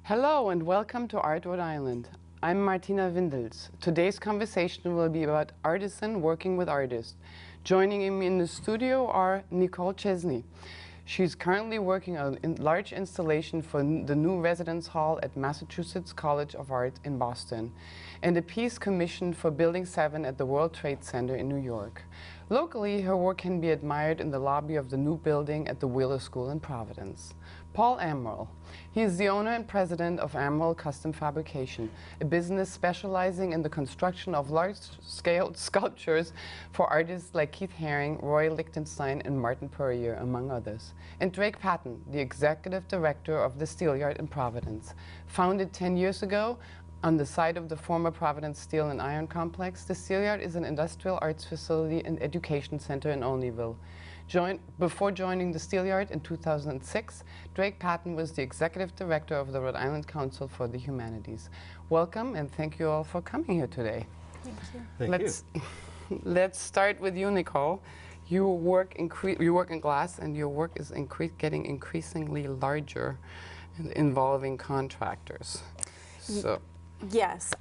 Hello and welcome to Art Rhode Island. I'm Martina Windels. Today's conversation will be about artisan working with artists. Joining me in the studio are Nicole Chesney. She's currently working on a large installation for the new residence hall at Massachusetts College of Art in Boston, and a piece commissioned for Building 7 at the World Trade Center in New York. Locally, her work can be admired in the lobby of the new building at the Wheeler School in Providence. Paul Amaral. He is the owner and president of Amaral Custom Fabrication, a business specializing in the construction of large-scale sculptures for artists like Keith Haring, Roy Lichtenstein, and Martin Puryear, among others. And Drake Patton, the executive director of the Steelyard in Providence. Founded 10 years ago, on the site of the former Providence Steel and Iron Complex, the Steelyard is an industrial arts facility and education center in Olneyville. Before joining the Steelyard in 2006, Drake Patton was the executive director of the Rhode Island Council for the Humanities. Welcome, and thank you all for coming here today. Thank you. Let's start with you, Nicole. You work in glass, and your work is getting increasingly larger, involving contractors. So. Yes,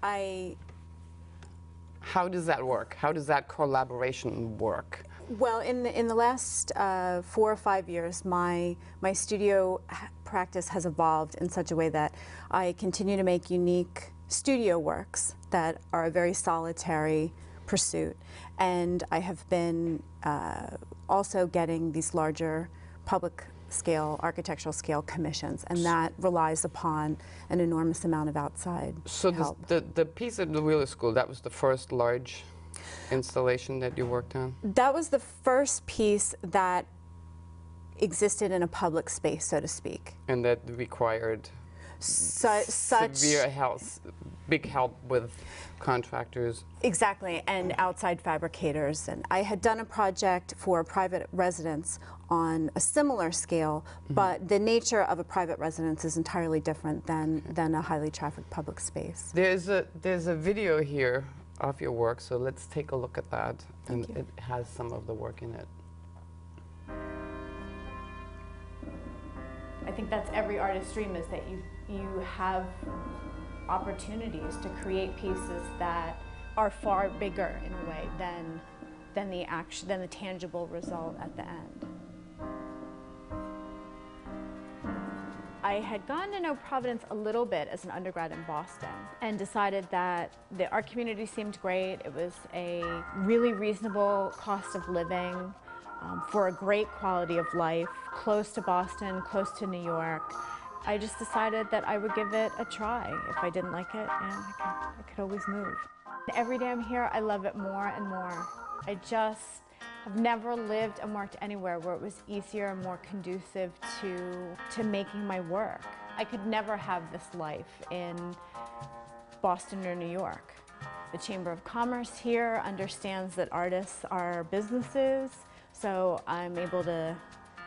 How does that work? How does that collaboration work? Well, in the last 4 or 5 years, my studio practice has evolved in such a way that I continue to make unique studio works that are a very solitary pursuit, and I have been also getting these larger public scale, architectural scale commissions, and that relies upon an enormous amount of outside help. So the piece at the Wheeler School, that was the first large installation that you worked on? That was the first piece that existed in a public space, so to speak. And that required severe help, big help with contractors. Exactly, and outside fabricators. And I had done a project for a private residence on a similar scale, but the nature of a private residence is entirely different than a highly trafficked public space. There's a video here of your work, so let's take a look at that. And it has some of the work in it. I think that's every artist's dream, is that you have opportunities to create pieces that are far bigger in a way than the tangible result at the end. I had gotten to know Providence a little bit as an undergrad in Boston and decided that the art community seemed great. It was a really reasonable cost of living for a great quality of life, close to Boston, close to New York. I just decided that I would give it a try. If I didn't like it, I could always move. Every day I'm here, I love it more and more. I just have never lived and worked anywhere where it was easier and more conducive to making my work. I could never have this life in Boston or New York. The Chamber of Commerce here understands that artists are businesses, so I'm able to,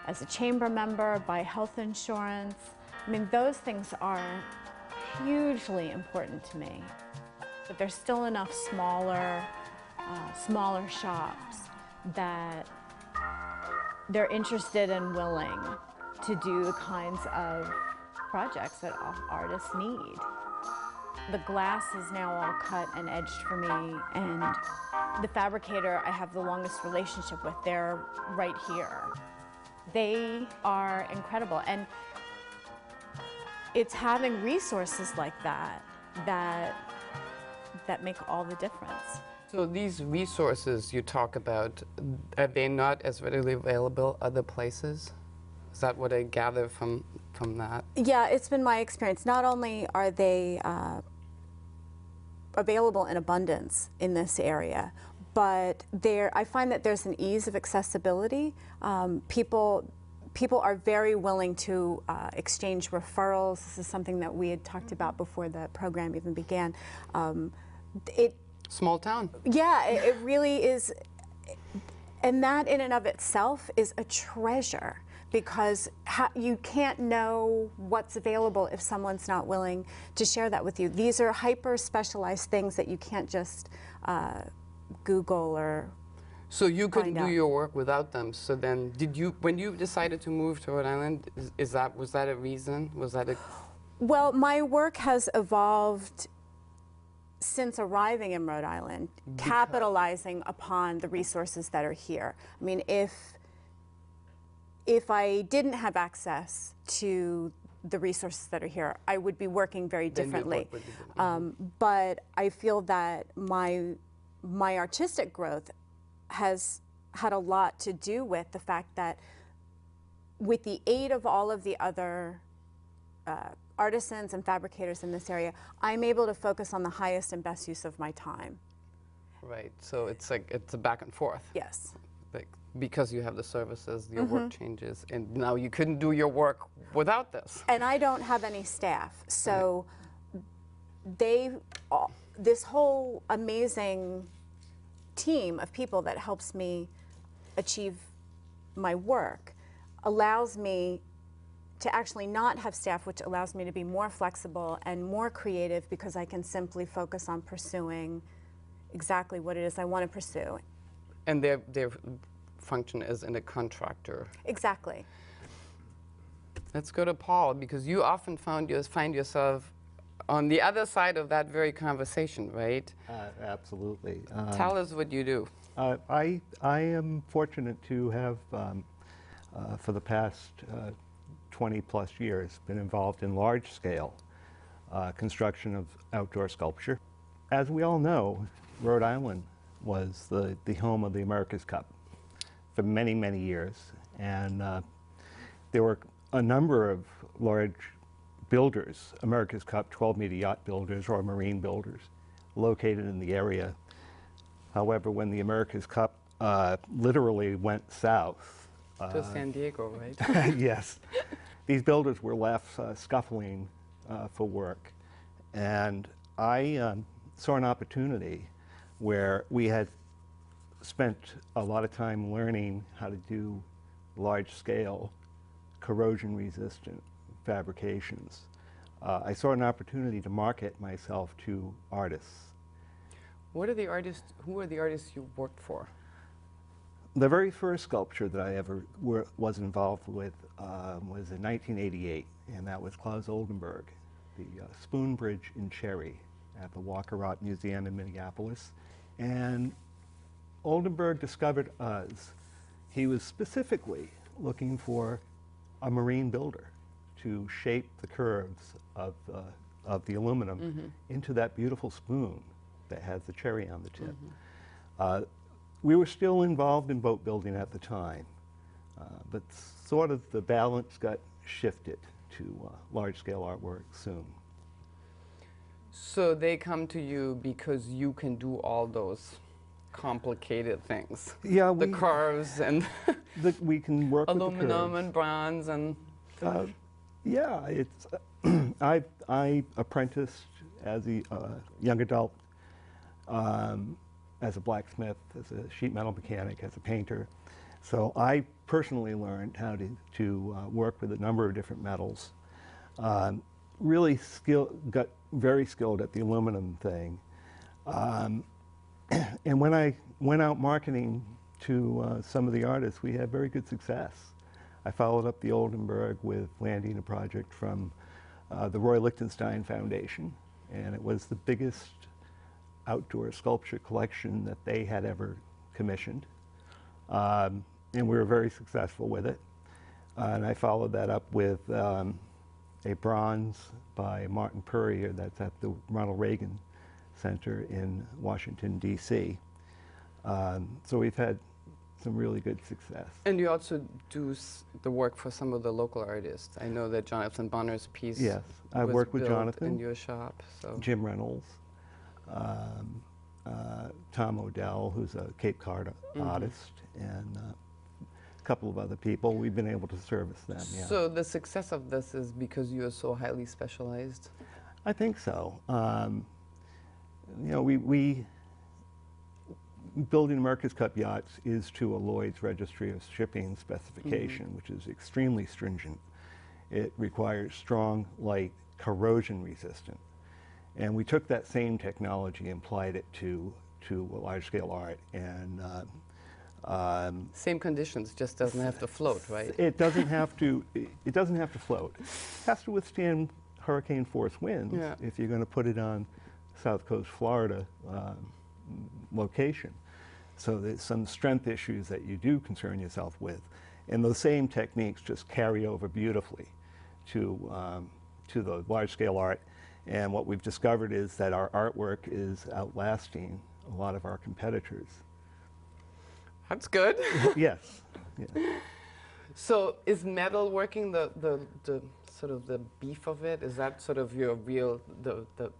as a chamber member, buy health insurance. I mean, those things are hugely important to me. But there's still enough smaller shops that they're interested and willing to do the kinds of projects that artists need. The glass is now all cut and edged for me, and the fabricator I have the longest relationship with, they're right here. They are incredible, and it's having resources like that make all the difference. So these resources you talk about, are they not as readily available other places? Is that what I gather from that? Yeah, it's been my experience. Not only are they available in abundance in this area, but I find that there's an ease of accessibility. People are very willing to exchange referrals. This is something that we had talked about before the program even began. Small town. Yeah, it really is, and that in and of itself is a treasure, because you can't know what's available if someone's not willing to share that with you. These are hyper-specialized things that you can't just Google or So you couldn't do your work without them. So then, when you decided to move to Rhode Island, was that a reason? Was that a Well, my work has evolved since arriving in Rhode Island, capitalizing upon the resources that are here. I mean, if I didn't have access to the resources that are here, I would be working very differently. But I feel that my artistic growth has had a lot to do with the fact that with the aid of all of the other artisans and fabricators in this area, I'm able to focus on the highest and best use of my time. Right, so it's like, it's a back and forth. Yes. Like, because you have the services, your work changes, and now you couldn't do your work without this. And I don't have any staff, so this whole amazing team of people that helps me achieve my work allows me to actually not have staff, which allows me to be more flexible and more creative because I can simply focus on pursuing exactly what it is I want to pursue. And their function as in a contractor. Exactly. Let's go to Paul, because you often find yourself on the other side of that very conversation, right? Absolutely. Tell us what you do. I am fortunate to have, for the past 20-plus years, been involved in large-scale construction of outdoor sculpture. As we all know, Rhode Island was the home of the America's Cup for many, many years, and there were a number of large builders, America's Cup 12-meter yacht builders or marine builders, located in the area. However, when the America's Cup literally went south, To San Diego, right? yes, these builders were left scuffling for work, and I saw an opportunity where we had spent a lot of time learning how to do large-scale, corrosion-resistant fabrications. I saw an opportunity to market myself to artists. What are the artists, who are the artists you worked for? The very first sculpture that I ever was involved with was in 1988, and that was Klaus Oldenburg, the Spoon Bridge in Cherry at the Walker Art Museum in Minneapolis. And Oldenburg discovered us. He was specifically looking for a marine builder to shape the curves of the aluminum into that beautiful spoon that has the cherry on the tip. We were still involved in boat building at the time, but sort of the balance got shifted to large-scale artwork soon. So they come to you because you can do all those complicated things. Yeah, the curves and we can work aluminum with the curves. and bronze and. Yeah, it's. I apprenticed as a young adult, as a blacksmith, as a sheet metal mechanic, as a painter. So I personally learned how to work with a number of different metals. Really got very skilled at the aluminum thing. And when I went out marketing to some of the artists, we had very good success. I followed up the Oldenburg with landing a project from the Roy Lichtenstein Foundation, and it was the biggest outdoor sculpture collection that they had ever commissioned. And we were very successful with it. And I followed that up with a bronze by Martin Purrier that's at the Ronald Reagan Center in Washington, D.C. So we've had some really good success. And you also do the work for some of the local artists. I know that Jonathan Bonner's piece. Yes, I've worked with built Jonathan in your shop. So Jim Reynolds, Tom Odell, who's a Cape Cod artist, and a couple of other people. We've been able to service them. Yeah. So the success of this is because you are so highly specialized? I think so. You know, we building America's Cup yachts is to a Lloyd's Registry of Shipping specification, which is extremely stringent. It requires strong, light, corrosion resistant. And we took that same technology and applied it to large-scale art. And same conditions, just doesn't have to float, right? It doesn't have to. It doesn't have to float. It has to withstand hurricane force winds Yeah. if you're going to put it on South Coast Florida location. So there's some strength issues that you do concern yourself with. And those same techniques just carry over beautifully to the large-scale art. And what we've discovered is that our artwork is outlasting a lot of our competitors. That's good. Yes. Yeah. So is metalworking the sort of the beef of it? Is that sort of your real, the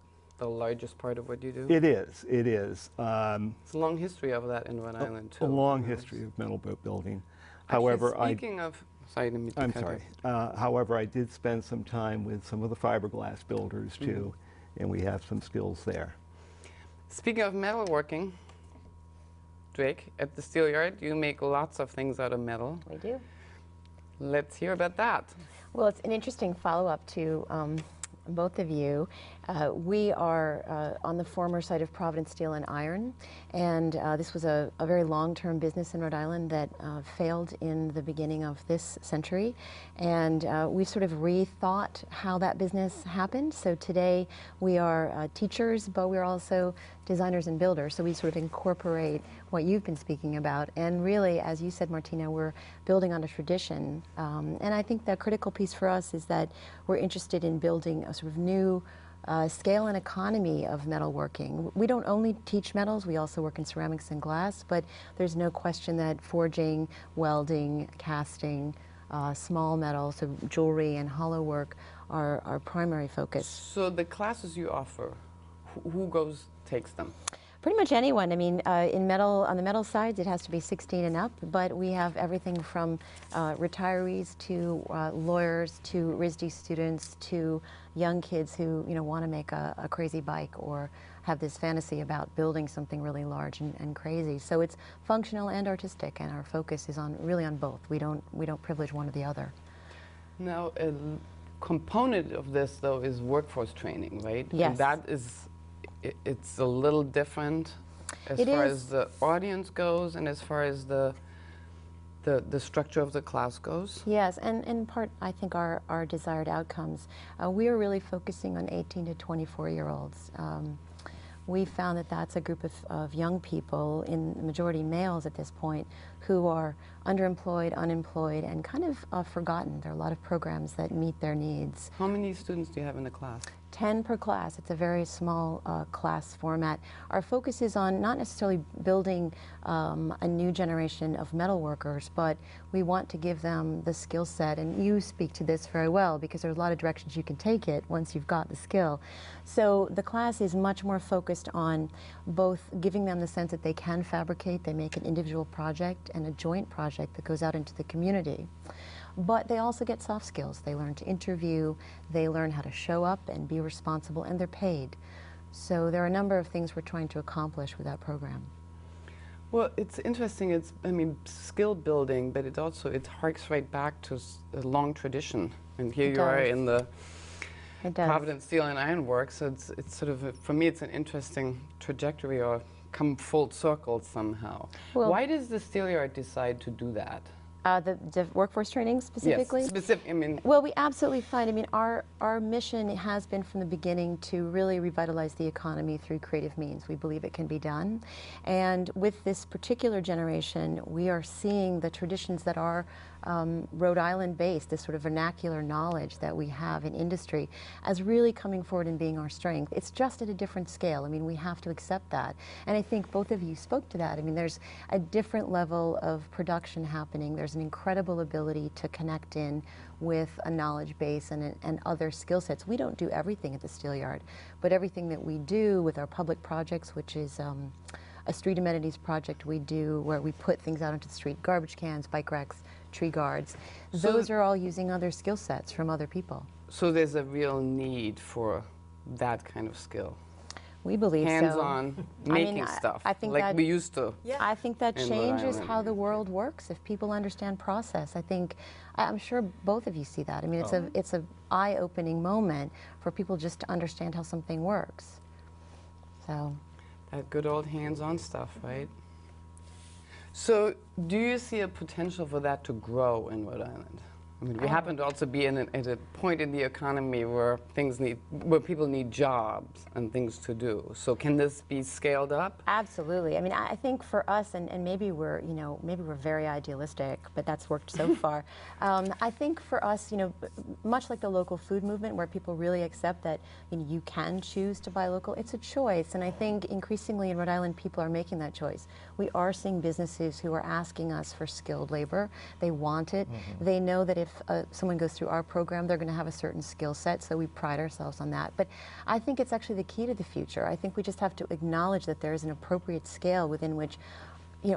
largest part of what you do? It is. It is. It's a long history of that in Rhode Island, too. A long history of metal building. Actually, However, speaking of, sorry, I didn't mean to I'm cut sorry. you. However, I did spend some time with some of the fiberglass builders, too, and we have some skills there. Speaking of metalworking, Drake, at the Steel Yard, you make lots of things out of metal. We do. Let's hear about that. Well, it's an interesting follow-up to both of you. We are on the former site of Providence Steel and Iron, and this was a very long-term business in Rhode Island that failed in the beginning of this century, and we've sort of rethought how that business happened. So today we are teachers, but we're also designers and builders, so we sort of incorporate what you've been speaking about. And really, as you said, Martina, we're building on a tradition. And I think the critical piece for us is that we're interested in building a sort of new scale and economy of metalworking. We don't only teach metals, we also work in ceramics and glass, but there's no question that forging, welding, casting, small metal, so jewelry and hollow work are our primary focus. So the classes you offer, who takes them? Pretty much anyone. I mean, in metal, on the metal side, it has to be 16 and up, but we have everything from retirees to lawyers to RISD students to young kids who, you know, want to make a crazy bike or have this fantasy about building something really large and crazy. So it's functional and artistic, and our focus is on really on both. We don't privilege one or the other. Now, a component of this, though, is workforce training, right? Yes. And that is, it's a little different as far as the audience goes and as far as the structure of the class goes. Yes, and in part, I think our desired outcomes. We are really focusing on 18 to 24-year-olds. We found that that's a group of young people, in the majority males at this point, who are underemployed, unemployed, and kind of forgotten. There are a lot of programs that meet their needs. How many students do you have in the class? 10 per class. It's a very small class format. Our focus is on not necessarily building a new generation of metal workers, but we want to give them the skill set, and you speak to this very well because there's a lot of directions you can take it once you've got the skill. So the class is much more focused on both giving them the sense that they can fabricate, they make an individual project and a joint project that goes out into the community. But they also get soft skills. They learn to interview, they learn how to show up and be responsible, and they're paid. So there are a number of things we're trying to accomplish with that program. Well, it's interesting. It's, I mean, skill building, but it harks right back to a long tradition. And here you are in the Providence Steel and Iron Works. So it's sort of, for me, it's an interesting trajectory or come full circle somehow. Well, why does the Steel Yard decide to do that? The workforce training specifically? Yes, I mean... Well, we absolutely find, I mean, our mission has been from the beginning to really revitalize the economy through creative means. We believe it can be done. And with this particular generation, we are seeing the traditions that are Rhode Island based, this sort of vernacular knowledge that we have in industry, as really coming forward and being our strength. It's just at a different scale. I mean, we have to accept that. And I think both of you spoke to that. I mean, there's a different level of production happening. There's an incredible ability to connect in with a knowledge base and other skill sets. We don't do everything at the Steel Yard, but everything that we do with our public projects, which is a street amenities project we do where we put things out onto the street, garbage cans, bike racks, tree guards. So those are all using other skill sets from other people. So there's a real need for that kind of skill. We believe hands-on making stuff, I think like that, we used to. Yeah. I think that changes how the world works if people understand process. I think, I'm sure both of you see that. I mean, it's a eye-opening moment for people just to understand how something works. So. That good old hands-on stuff, right? So do you see a potential for that to grow in Rhode Island? I mean, we happen to also be at a point in the economy where where people need jobs and things to do. So can this be scaled up? Absolutely. I mean, I think for us, and maybe we're, maybe we're very idealistic, but that's worked so far. I think for us, much like the local food movement, where people really accept that you can choose to buy local, it's a choice. And I think increasingly in Rhode Island, people are making that choice. We are seeing businesses who are asking us for skilled labor. They want it. They know that if someone goes through our program, they're going to have a certain skill set, so we pride ourselves on that. But I think it's actually the key to the future. I think we just have to acknowledge that there is an appropriate scale within which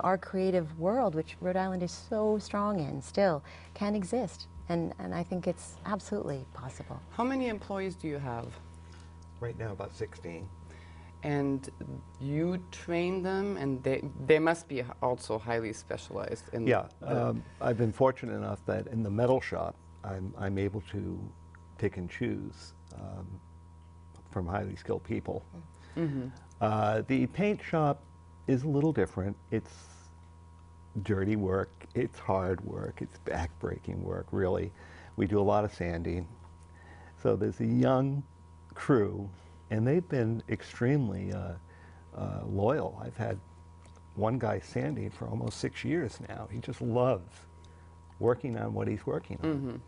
our creative world, which Rhode Island is so strong in still, can exist. And I think it's absolutely possible. How many employees do you have? Right now, about 16. And you train them, and they must be also highly specialized in. Yeah, I've been fortunate enough that in the metal shop, I'm able to pick and choose from highly skilled people. The paint shop is a little different. It's dirty work, it's hard work, it's back-breaking work, really. We do a lot of sanding. So there's a young crew, and they've been extremely loyal. I've had one guy sanding for almost 6 years now. He just loves working on what he's working on.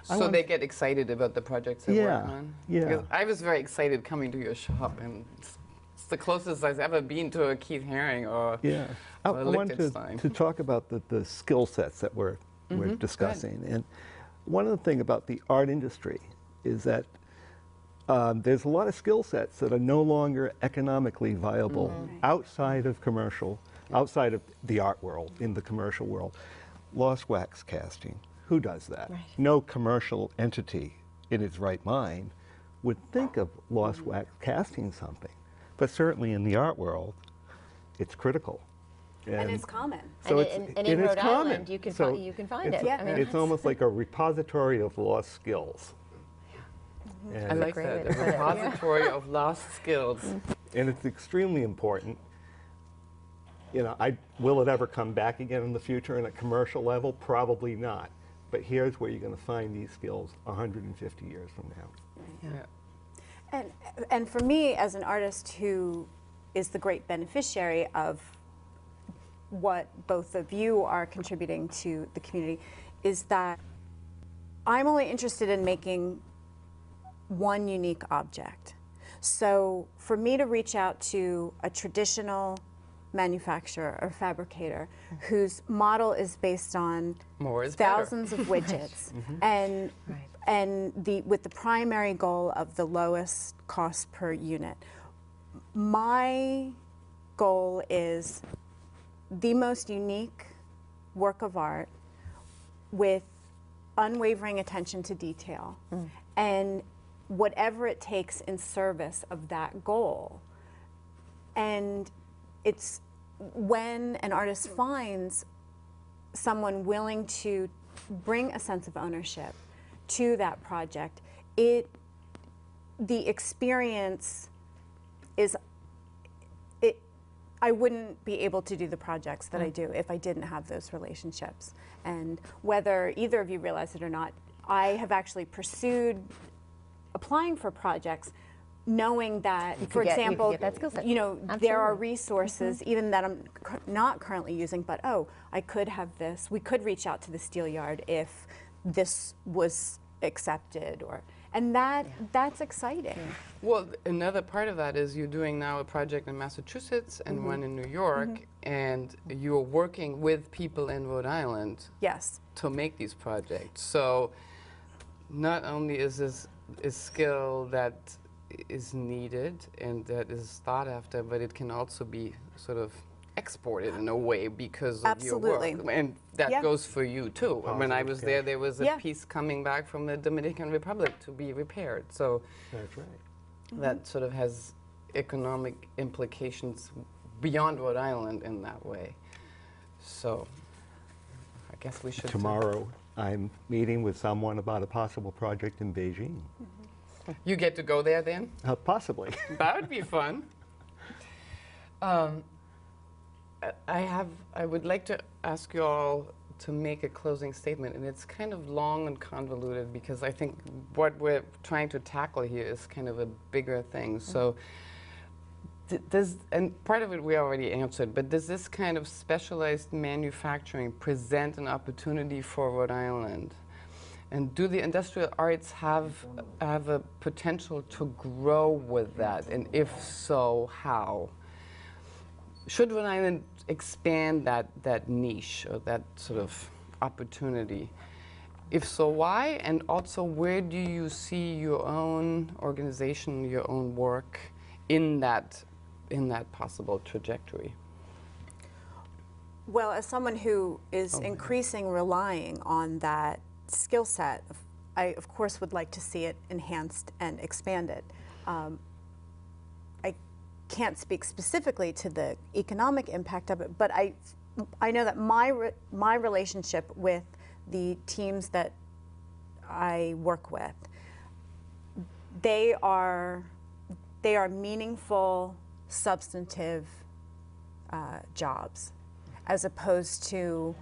So they get excited about the projects they work on? Yeah. Because I was very excited coming to your shop, and it's the closest I've ever been to a Keith Haring or I a wanted Liechtenstein. to talk about the skill sets that we're discussing. And one of the things about the art industry is that there's a lot of skill sets that are no longer economically viable outside of outside of the art world, in the commercial world. Lost wax casting, who does that? Right. No commercial entity in its right mind would think of lost wax casting something. But certainly in the art world, it's critical. And it's common. So and in Rhode Island, you can find it. Yeah. It's almost like a repository of lost skills. I like that, a repository of lost skills. And it's extremely important. Will it ever come back again in the future on a commercial level? Probably not. But here's where you're going to find these skills 150 years from now. And for me, as an artist who is the great beneficiary of what both of you are contributing to the community, is that I'm only interested in making one unique object. So for me to reach out to a traditional manufacturer or fabricator whose model is based on thousands of widgets and with the primary goal of the lowest cost per unit, my goal is the most unique work of art with unwavering attention to detail and whatever it takes in service of that goal. And it's when an artist finds someone willing to bring a sense of ownership to that project, the experience is, I wouldn't be able to do the projects that I do if I didn't have those relationships. And whether either of you realize it or not, I have actually pursued applying for projects knowing that, for example, there are resources even that I'm not currently using, but I could have this. We could reach out to the steel yard if this was accepted, and that's exciting. Well, another part of that is you're doing now a project in Massachusetts and one in New York, and you're working with people in Rhode Island to make these projects. So not only is this a skill that is needed and that is thought after, but it can also be sort of exported in a way because of your work. And that goes for you too. When I was there was a piece coming back from the Dominican Republic to be repaired. So that's right. That sort of has economic implications beyond Rhode Island in that way. So I guess we should... Tomorrow I'm meeting with someone about a possible project in Beijing. You get to go there then? Possibly. That would be fun. I would like to ask you all to make a closing statement, and it's kind of long and convoluted because I think what we're trying to tackle here is kind of a bigger thing. So and part of it we already answered, but does this kind of specialized manufacturing present an opportunity for Rhode Island? And do the industrial arts have a potential to grow with that? And if so, how? Should Rhode Island expand that niche or that sort of opportunity? If so, why? And also, where do you see your own organization, your own work in that possible trajectory? Well, as someone who is increasing relying on that skill set, I of course would like to see it enhanced and expanded. I can't speak specifically to the economic impact of it, but I know that my relationship with the teams that I work with, they are meaningful, substantive jobs, as opposed to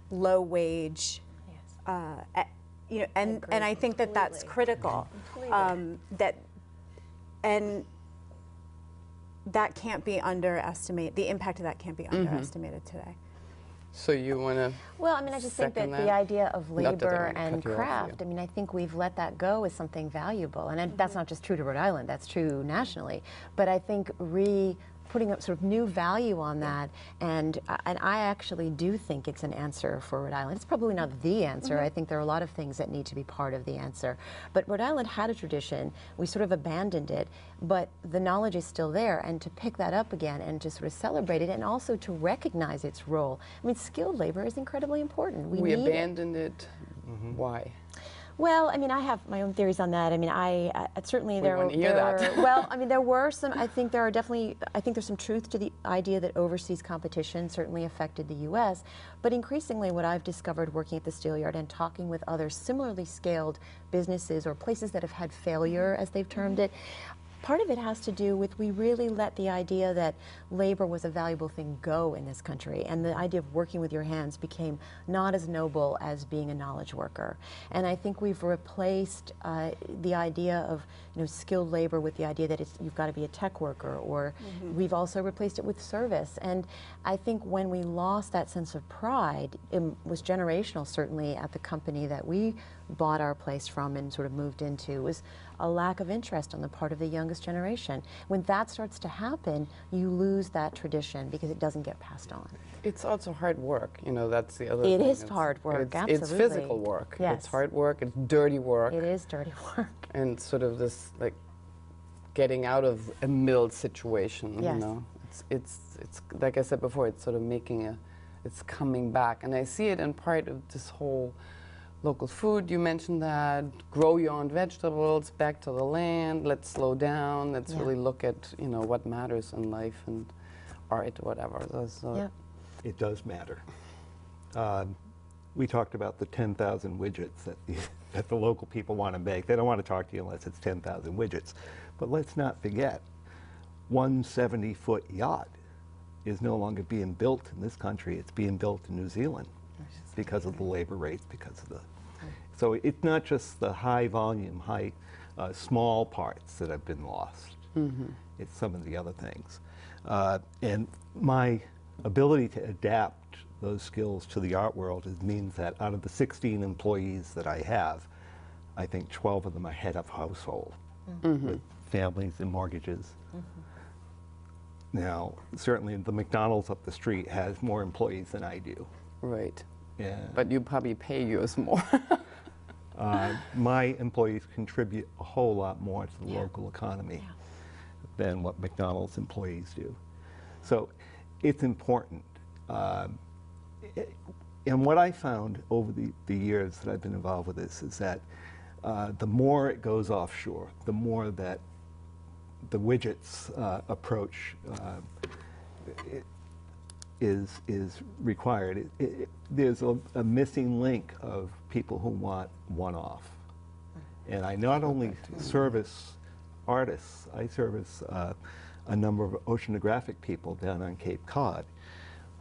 low wage. You know, and I think that that's critical. That can't be underestimated. The impact of that can't be underestimated today. So you want to? Well, I mean, I just think that the idea of labor and craft, I mean, I think we've let that go as something valuable. And that's not just true to Rhode Island, that's true nationally. But I think putting up sort of new value on that, and I actually do think it's an answer for Rhode Island. It's probably not the answer. I think there are a lot of things that need to be part of the answer. But Rhode Island had a tradition. We sort of abandoned it, but the knowledge is still there, and to pick that up again and to sort of celebrate it, and also to recognize its role. I mean, skilled labor is incredibly important. We abandoned it. Why? Well, I mean, I have my own theories on that. I mean, certainly there were, that. well, I mean, there were some, I think there's some truth to the idea that overseas competition certainly affected the U.S., but increasingly what I've discovered working at the Steelyard and talking with other similarly scaled businesses or places that have had failure, as they've termed it, part of it has to do with we really let the idea that labor was a valuable thing go in this country, and the idea of working with your hands became not as noble as being a knowledge worker. And I think we've replaced the idea of skilled labor with the idea that you've got to be a tech worker, or we've also replaced it with service. And I think when we lost that sense of pride, it was generational certainly at the company that we bought our place from and sort of moved into, was a lack of interest on the part of the youngest generation. When that starts to happen, you lose that tradition because it doesn't get passed on. It's also hard work, that's the other thing. It is hard work, absolutely. It's physical work. Yes. It's hard work, it's dirty work. It is dirty work. And sort of this, like, getting out of a mill situation, Yes. It's like I said before, it's sort of it's coming back. And I see it in part of this whole local food, you mentioned that, grow your own vegetables, back to the land, let's slow down, let's really look at, what matters in life and art, whatever. So It does matter. We talked about the 10,000 widgets that the local people want to make. They don't want to talk to you unless it's 10,000 widgets. But let's not forget, one 70-foot yacht is no longer being built in this country. It's being built in New Zealand because of the labor rates, because of the... So it's not just the high volume, small parts that have been lost. It's some of the other things. And my ability to adapt those skills to the art world means that out of the 16 employees that I have, I think 12 of them are head of household with families and mortgages. Now, certainly the McDonald's up the street has more employees than I do. Right. Yeah. But you probably pay yours more. My employees contribute a whole lot more to the local economy than what McDonald's employees do. So it's important. And what I found over the years that I've been involved with this is that the more it goes offshore, the more that the widgets approach is required. There's a missing link of people who want one-off. And I not only service artists, I service a number of oceanographic people down on Cape Cod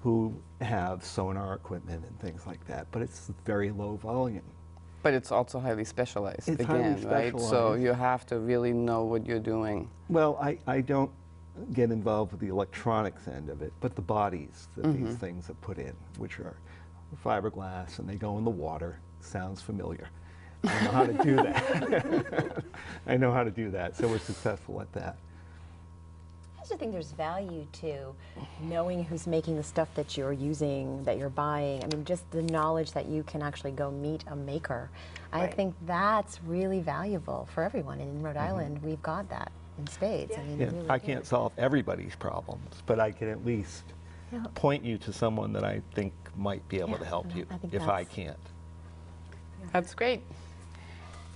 who have sonar equipment and things like that, but it's very low volume. But it's also highly specialized It's again, highly right? So specialized. you have to really know what you're doing. Well, I don't get involved with the electronics end of it, but the bodies that these things are put in, which are fiberglass, and they go in the water. Sounds familiar. I know how to do that. I know how to do that, so we're successful at that. I also think there's value to knowing who's making the stuff that you're using, that you're buying. I mean, just the knowledge that you can actually go meet a maker. I think that's really valuable for everyone. And in Rhode Island, we've got that in spades. I mean, Yeah, really I do. can't solve everybody's problems, but I can at least point you to someone that I think might be able to help you I think if I that's- can't. That's great.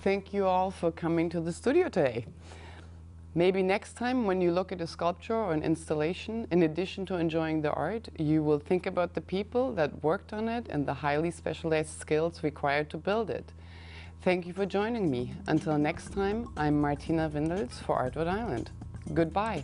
Thank you all for coming to the studio today. Maybe next time when you look at a sculpture or an installation, in addition to enjoying the art, you will think about the people that worked on it and the highly specialized skills required to build it. Thank you for joining me. Until next time, I'm Martina Windels for Art Rhode Island. Goodbye.